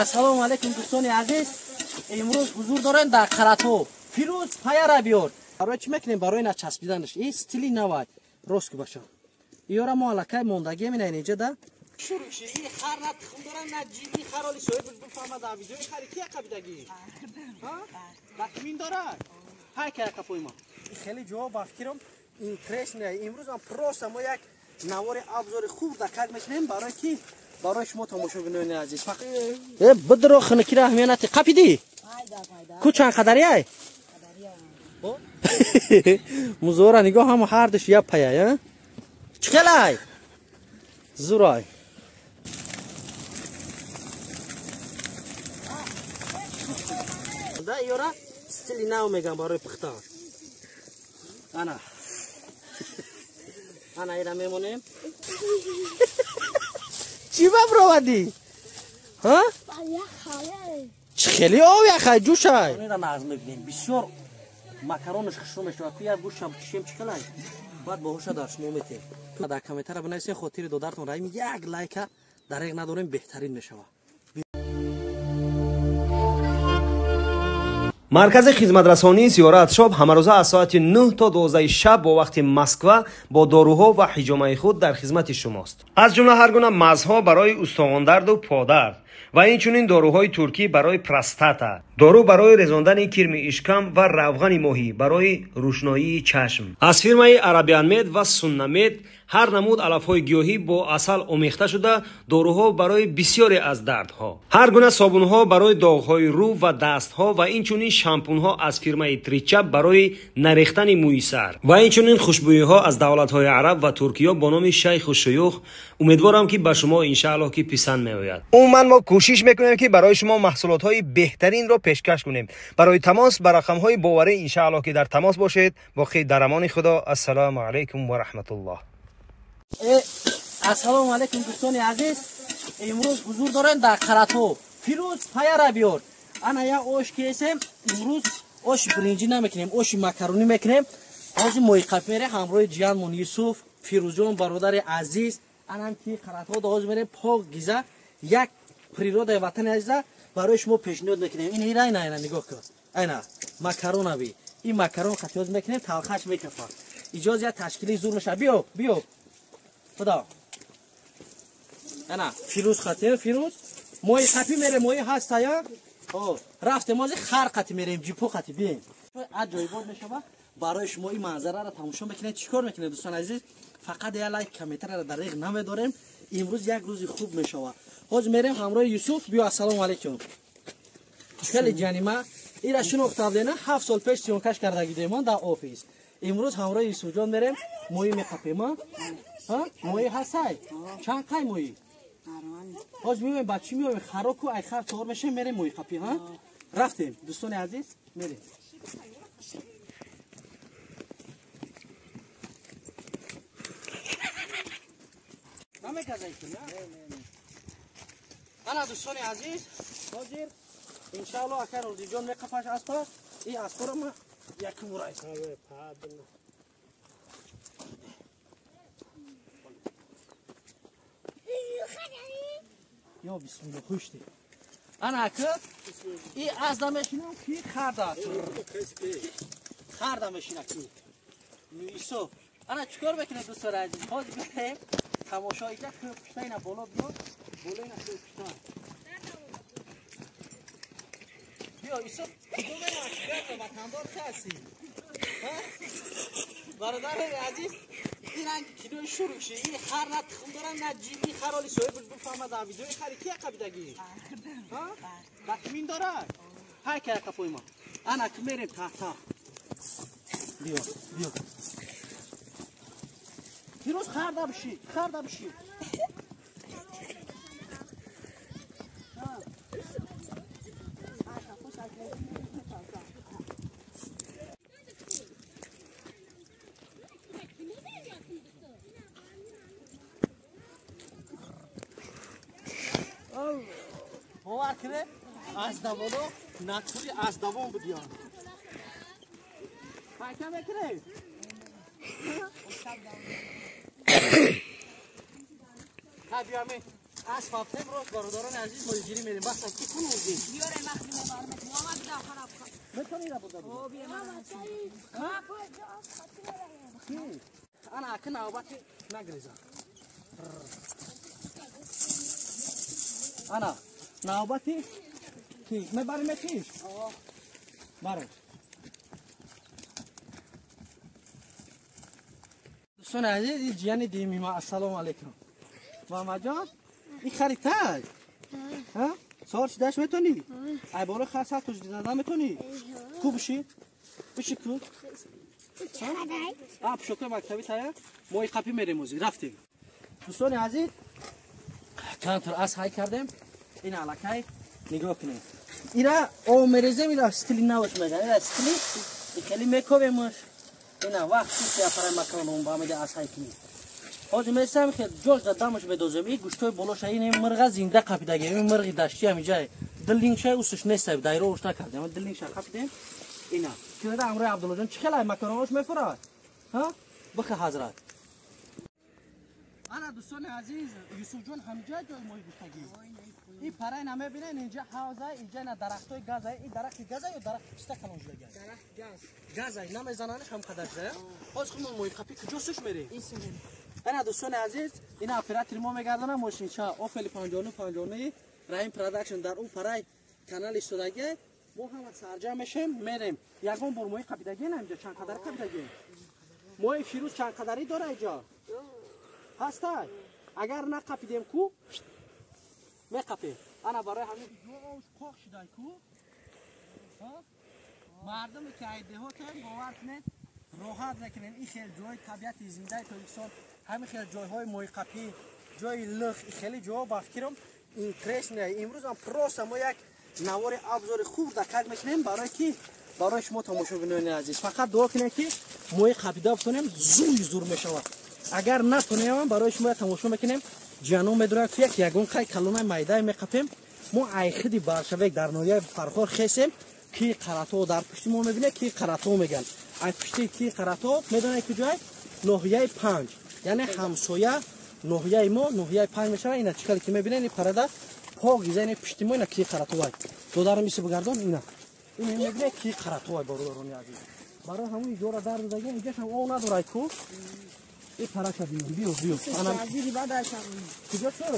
assalomu alaykum do'stoni aziz. Imroz huzur daren dar Qaratho. Firuz payara biyor. Барои чӣ мекунем? Барои начаспиданаш. Ин стили навай. Ростки баша. Иёра мо алакай мондаги минаин инҷа да. Шуруши ин хар на тухм дорам на ҷиби хароли соҳиб буфама да видеои хари ки қабидаги. Ха? Да кимин дора? Ҳай ка капойма. Хеле ҷавоб бафкирам. Интересно. Имрӯз ам просто мо як навори абзори хуб да как мекунем барои ки барои шумо тамошобинони азиз. Фақат бидро хинакира аҳамияти қапиди. Кучан қадарияй? Музора нигоҳ ҳам ҳардаш я пая, я? Чикалай? Зурай. Да иёра стили нав мегам барои пухтан. Ана. Ана ира мемонем. Чӣ бабровади? Ҳа? Чӣ хели ов яхай ҷӯшай? Ира нағз мебинем. Бисёр макаронаш хушро мешавад. Ку як гӯшам чишем чикалай. Баъд боҳоша дар шумо метем. Дар комментария бинависед хотири додартон раими як лайка дареғ надорем беҳтарин мешавад. маркази хизматрасонии зиёратшоб ҳамарӯза аз соати 9 то 12 шаб бо вақти Москва бо доруҳо ва ҳиҷомаи худ дар хизмати шумост. аз ҷумла ҳар гуна мазҳҳо барои устухондарду подард ва инчунин доруҳои туркӣ барои простата, дору барои резондани кирми ишкам ва равғани моҳӣ барои рӯшноии чашм. аз фирмаи Arabian Med ва Sunna Med ҳар намуд алафҳои гиёҳӣ бо асал омехта шуда доруҳо барои бисёре аз дардҳо, ҳар гуна собунҳо барои доғҳои рӯ ва дастҳо ва инчунин шампунҳо аз фирмаи Trichap барои нарехтани мӯи сар ва инчунин хушбӯйиҳо аз давлатҳои араб ва Туркиё бо номи Шайху Шуюх. умедворам ки ба шумо иншааллоҳ ки писанд меояд. умуман мо кӯшиш мекунем ки барои шумо маҳсулотҳои беҳтаринро пешкаш кунем. барои тамос ба рақамҳои боварӣ иншааллоҳ ки дар тамос бошед. боқӣ дар амони худо. ассалому алайкум ва раҳматуллоҳ. Assalomu alaykum do'stoni aziz. Imroz huzur daren dar Qaratho. Firuz payara biyor. Ana ya osh kesem. Imroz osh birinci namekinem. Osh makaroni mekinem. Hozir moiqaf mere hamrohi jiyanmon Yusuf, Firuzjon бародари азиз. Анам ки Qaratho доз мерем пок гиза як природаи ватани азиза барои шумо пешниҳод мекунем. Ин ҳирай найна нигоҳ кун. Айна макаронави. Ин макарон қатиёз мекунем, талхаш мекафа. Иҷоз я ташкили зур меша. Биё, биё. Худо. Ана Фируз хатир, Фируз. Мои хати мере, мои ҳаста я. О, рафтем мози хар қати мерем, ҷипо қати бием. Аҷоибот мешава. барои шумо ин манзараро тамошо мекунед. чикор мекунед дӯстон азиз? фақат я лайк комментарияро дареғ намедорем. имрӯз як рӯзи хуб мешава. ҳозир мерем ҳамроҳи Юсуф. биё ассалому алайкум. хеле ҷанима ира шинохтавдена 7 сол пеш сиёнкаш кардагидемон дар офис. имрӯз ҳамроҳи Юсуфҷон мерем мои меқапема. ҳа мои ҳастай чанд қай мои ҳозир меоем ба чӣ меоем хароку ай хар тор мешем мерем мои қапи. ҳа рафтем дӯстони азиз мерем. ана дӯстони азиз ҳозир иншааллоҳ ака розиҷон меқапаш аспа и аспора ма якум урай Yo bismillah hoştu. Ana akı i az da meşinam ki xarda. Xarda meşina ki. Yusuf. Ana çikor bekine dostlar aziz. Hadi be. Tamaşa edecek ki piştayına bolo biyo. Bolayına piştay. Yo Yusuf. Bu beni aşkırda vatandor kası. Ha? Baradar aziz. İran kilo şuruşi. Xar na tıxım doran na cibi xaroli soyib bufama da videoy xari ki qabidagi. Ha? Da kimin dora? Hay ka kapoyma. Ana kimerem tahta. Biyo, biyo. Firuz xarda bişi, xarda bişi. باور کنه از دوانو نطوری از دوان بودیان فکر میکنه خبیامه اسباب روز برادران عزیز ماهیگیری میریم بس کی کن اونجی بیاره مخدوم محمد دا خراب کن میتونی را بردار او بیا انا اكن نوبتي نغريزا انا نوبتي كي ما باري متيش بارو دوستان عزیز جیانی دیمی ما السلام علیکم محمد جان این خریدتای ها سوارش داشت میتونی ای بالا خاصه توش دیدن میتونی کو بشی بشی کو آب شکر مکتبی تایا ما قپی میریم رفتیم دوستان عزیز چند تا از های کردیم این علاقه نگاه کنید اینا اومرزه میره استیلی نوش میگه اینا استیلی خیلی میکوبیمش اینا وقتی که افرای مکانم با میده از های کنید حاجی میسم که جوش دادمش بدوزم این گوشتای بلوش این مرغ زنده قپیدگی این مرغ داشتی همینجای دلینگش اوسش نسته دایره اوش نکردیم دلینگش قپیدیم اینا که در امروز عبدالله جان چخلای مکانمش میفراد ها بخه حضرت انا دوستان عزیز یوسف جان همینجا جای ما گوشتگی این پرای نمه بینن اینجا حوزه اینجا نه درختای گاز این درخت گاز یا درخت پسته کلونج لگه درخت گاز نمه زنانش هم قدر شه از خودمون موی قپی کجاستش میری انا دوستان عزیز این اپراتور ما میگردونه ماشین چا اوفل 59 رایم پروداکشن در اون پرای کانال استودگی ما هم سرجم میشیم میریم یکم بر موی قپیدگی نمیشه چند قدر قپیدگی موی فیروز چند قدری داره اینجا هستای اگر نقپیدیم کو میقپیم انا برای همین جوش کوخ شدن کو مردم که ایده ها که باور کنید راحت نکنین این خیلی جای طبیعت زنده تاجیکستان همین خیلی جایهای موقپی جای لخ خیلی جا با فکرم این تریس نه امروز هم پروس ما یک نوار ابزار خوب دقیق میکنیم برای کی برای شما تماشا بینین عزیز فقط دعا کنید که موقپی دا بتونیم زور میشود اگر نتونیم برای شما تماشا میکنیم جانو میدونه که یگون قای کلمه میدای میقپیم ما ایخدی بارشویک در نویای فرخور خیسیم کی قراتو در پشت ما میبینه کی قراتو میگن ای پشتی کی قراتو میدونه کجای نوحیه 5 یعنی همسایه نوحیه ما نوحیه 5 میشه اینا چیکار که میبینه این پرده پاگ زنی پشت ما اینا کی قراتو وای دو دارم میشه بگردون اینا این میبینه کی قراتو وای برادران عزیز برای همون جورا در دیگه اینجا هم اون نداره کو این پراشه بیو انا عزیزی بعد کجا شو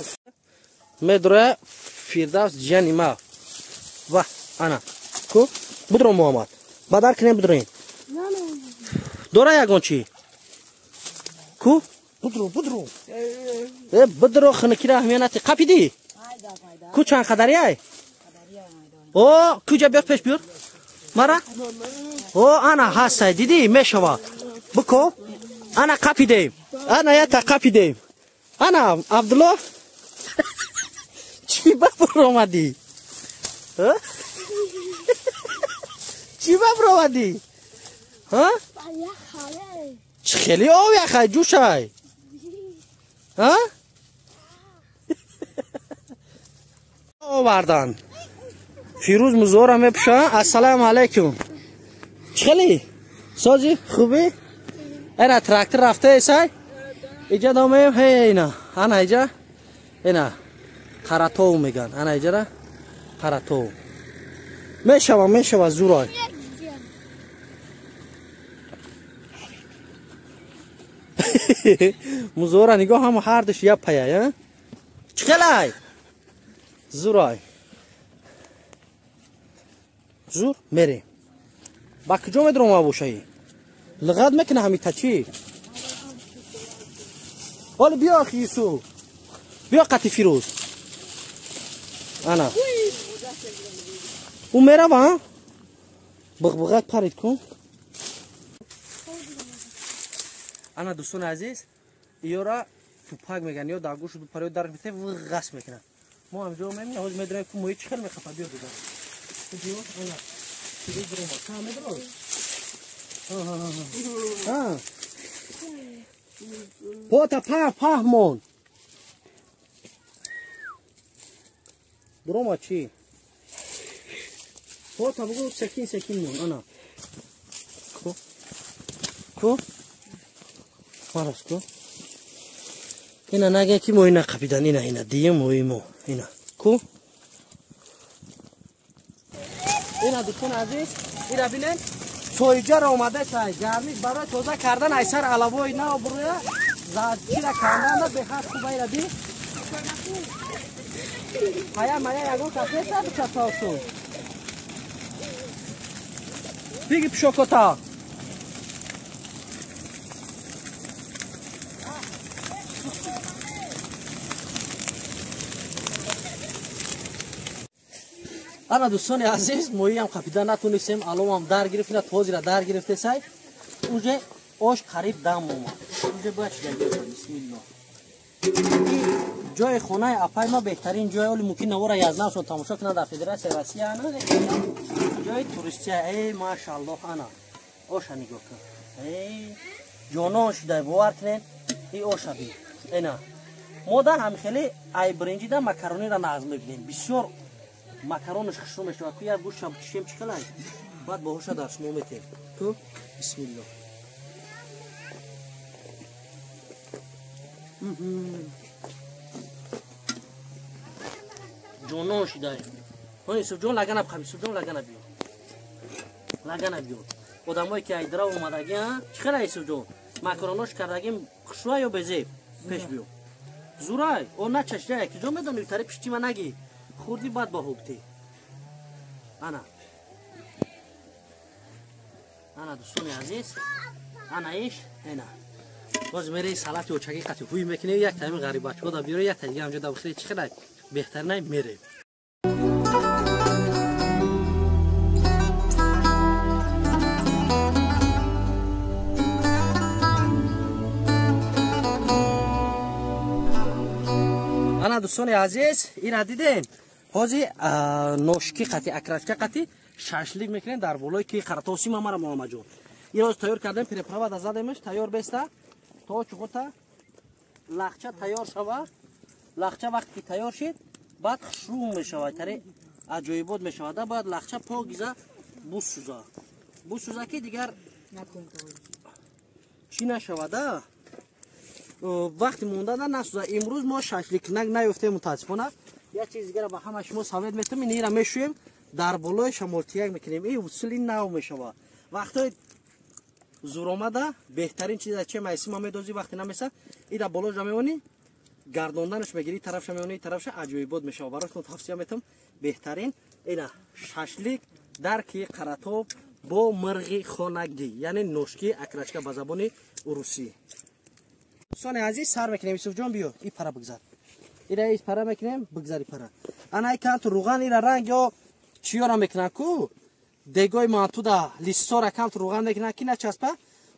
میدره فیردوس جانی ما و انا کو بدرو محمد بدر کنیم بدرین دوره یگون چی کو بدرو بدرو خنکی را همیانتی قپیدی کو چند قدری ای او کجا بیاد پیش بیار مرا او انا هستی دیدی میشوا بکو انا قپیدیم انا یا تا قپیدیم انا عبدالله چی بابر اومدی چی بابر اومدی ها چه خیلی آوی خیلی جوشای ها آوردن فیروز مزورم میپشن السلام علیکم چه خیلی سازی خوبی اینا تراکتور رفته ایسای اینجا دامیم هی اینا انا اینجا اینا قراتو میگن انا اینجا را قراتو میشوه زورای مزورا نگاه هم هر دش یا پیا چخلای زورای زور میری با کجا میدرم آبوشایی لغت میکنه همی تچی حالا بیا اخی یوسف بیا قطی فیروز انا او میره با بغبغت پرید کن انا دوستان عزیز ایورا توپاک میگن یا داگوش دو پریو در میته و غصب میکنن ما هم جو میمونیم حاج میدونیم که موی چخل میخواد بیا دیگه بیا انا چیزی برو ما کام میدونم ها پوتا پاهمون برو ما چی پوتا بگو سکین مون انا کو مارس کو اینا نگه که ما اینا قپیدن اینا دیگه مویمو اینا کو اینا دوستان عزیز اینا بینن سویجار اومده سای گرمیش برای توزه کردن ایسر علاوه اینا بروی زاد چیرا کردن به خاطر خوبه را بی مایا یگو کافه تا بچاسو دیگه پشوکوتا انا دوستان عزیز مویی هم خپیدن نتونستیم الان هم در گرفتیم توزی را در گرفته سای اونجا اوش قریب دم اومد اونجا باید شدگیر بسم الله جای خونه اپای ما بهترین جای اولی ممکن نوره یازنه شد تماشا کنه در فدراسیون روسیه انا جای توریستی ای ماشاءالله انا اوش نگاه کن ای جانوش دای باور کنین ای اوش بی اینا ما در هم خیلی ای برنجی در مکرونی را نظم میکنیم بسیار مکرونش خشم میشه و کوی گوشت هم کشیم چکلای بعد باهوش درس نمیتیم تو بسم الله جونوش دای هونی سو جون لگن اب خمی سو جون لگن بیو لگن بیو آدمایی که ایدرا اومدگی ها چخیل ایسو جون مکرونوش کردگیم خشوه یا بزیب پیش بیو زورای او نه چشده که جون میدونی تاری پشتی من نگی خوردی بعد با هوبتی انا دوستان عزیز انا ایش اینا باز میره سالات و چاقی قطعی خوی میکنه یک تایم غریب بچه دا بیاره یک تایم همجا داخلی چقدر بهتر نه میره انا دوستان عزیز این دیدین بازی نوشکی قطعی اکراشکا قطعی شاشلیک میکنن در بالای کی خرطوسی ما را مامجو این روز تیار کردن پرپراوا دادمش تیار بسته تا چوغوتا لخچه تیار شوه لخچه وقتی تیار شد بعد شروع میشوه تری عجایبات میشوه بعد لخچه پاگیزه بوسوزه که دیگر چی نشوه وقتی مونده نسوزه امروز ما شاشلیک نیفته متاسفانه یک چیز دیگه با همه شما ثابت میتونم این را میشویم در بالای شمالتیک میکنیم این وصولی نو میشوه وقتی زور آمده بهترین چیز چه میسی ما میدوزی وقتی نمیسه این را بالا جا میونی گرداندنش میگیری طرفش میونی طرفش عجایبات میشه براتون توصیه میتونم بهترین اینا شاشلیک در کی قراتو با مرغی خانگی یعنی نوشکی اکراشکا به زبان روسی دوستان عزیز سر میکنیم یوسف جان بیو این پرا بگذار اینا ایش پرا میکنیم بگذاری پرا انا کانت روغن اینا رنگ یا چیورا میکنن کو دگوی ما تو دا لیستورا کانت روغن میکنن کی نچسبه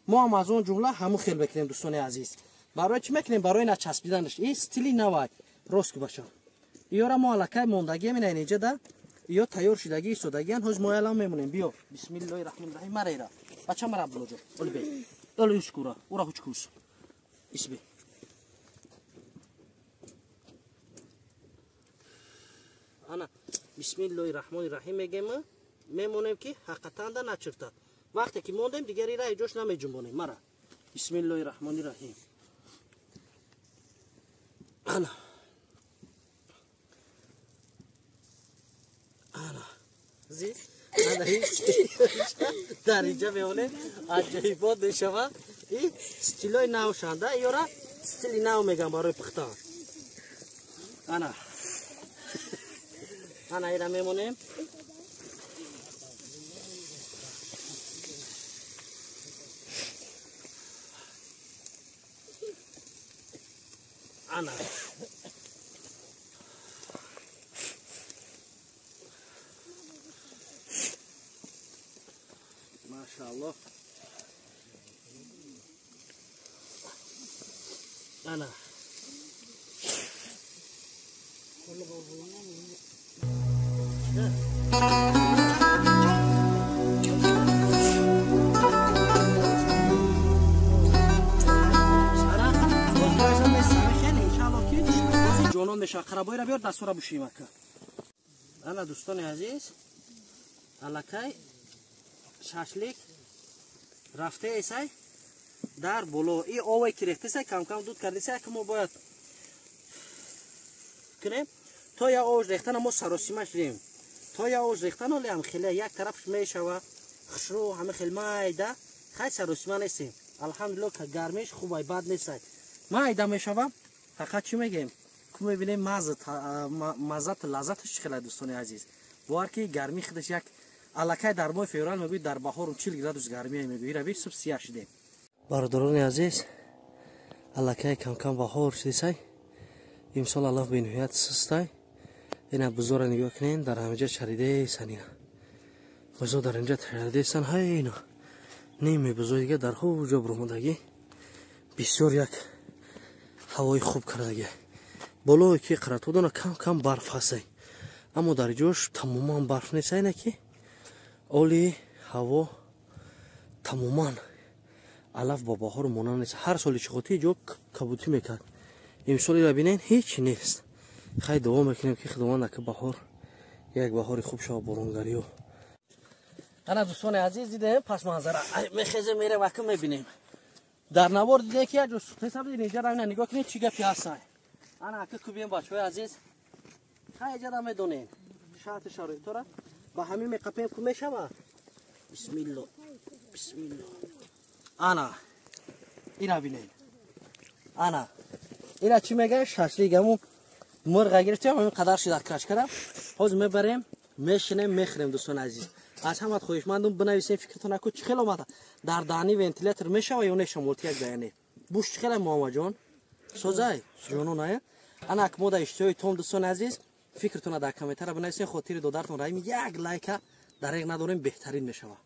ما هم از اون جمله همو خیل بکنیم دوستان عزیز برای چی میکنیم برای نچسبیدنش این استیلی نوای روسک باشه ایورا ما الکای موندگی مینا اینجا دا یا تیار شدگی سودگیان هوز ما الان میمونیم بیو بسم الله الرحمن الرحیم مریرا بچا مرا بلوجو ول بی ول یشکورا اورا هچکوس اسبی انا بسم الله الرحمن الرحیم میگم میمونیم که حقیقتا دا نچرتا وقتی که موندیم دیگری را جوش نمیجنبونیم مرا بسم الله الرحمن الرحیم انا زی در اینجا میونه عجایبات میشوه این استیلای نو شنده ایورا استیلی نو میگم برای پختان انا ایرا میمونیم انا ماشاءالله انا جانان میشه خرابای را بیار دستور بشیم که انا دوستان عزیز الکای شاشلیک رفته ایسای در بلو ای آوی که رفته سای کم کم دود کرده سای که ما باید کنیم تا یا آوش ریختن ما سراسیمش ریم تا یا آوش ریختن ولی هم خیلی یک طرفش میشوه خشرو همه خیلی مایده خیلی سراسیمه نیستیم الحمدلله که گرمیش خوبه بد نیست مایده میشوه فقط چی میگیم که میبینیم مزت لذتش خیلی دوستان عزیز بار که گرمی خودش یک علاقه در ماه فوریه میگوید در بهار 40 گرادوس گرمی میگوید روی صبح سیاه شده برادران عزیز علاقه کم کم بهار شده امسال الله به نهایت سسته اینا بزرگ نگاه کنین در همه جا چریده سنینا بزرگ در اینجا چریده سن های اینا نیمه بزرگی در خوب جا برمودگی بسیار یک هوای خوب کردگی بالای که قراتودن کم کم برف هسته اما در جوش تماما برف نیست اینه که اولی هوا تماما علف با بهار مونان نیست هر سالی چخوتی جو کبوتی میکرد امسالی را بینین هیچ نیست خیلی دوام میکنیم که خداوند که بهار یک بهار خوب شد برونگری و انا دوستان عزیز دیدیم پس منظره میخیزه میره وقت میبینیم در نوار دیده که جو حساب دیدین اینجا را نگاه کنید چی گپی هستن انا که کوبیم بچه‌های عزیز خیلی جدا میدونین شرط شرایط را با همین میقپیم که میشوه بسم الله بسم الله انا اینا بینین انا اینا چی میگه ششلیگمو مرغ گرفتیم همین قدر شده کش کردم حاض میبریم میشینیم میخوریم دوستان عزیز از همت خوشمندم بنویسین فکرتون نکن چه خیلی اومد در دهنی ونتیلاتور میشوه یا نشمولتی یک دهنی بوش چه خیلی ماما جان سوزای جانو نه انا اکمو در اشتهای توم دوستان عزیز فکرتون در کامنتر بنویسین خاطر دادرتون رایم یک لایک در یک نداریم بهترین میشوه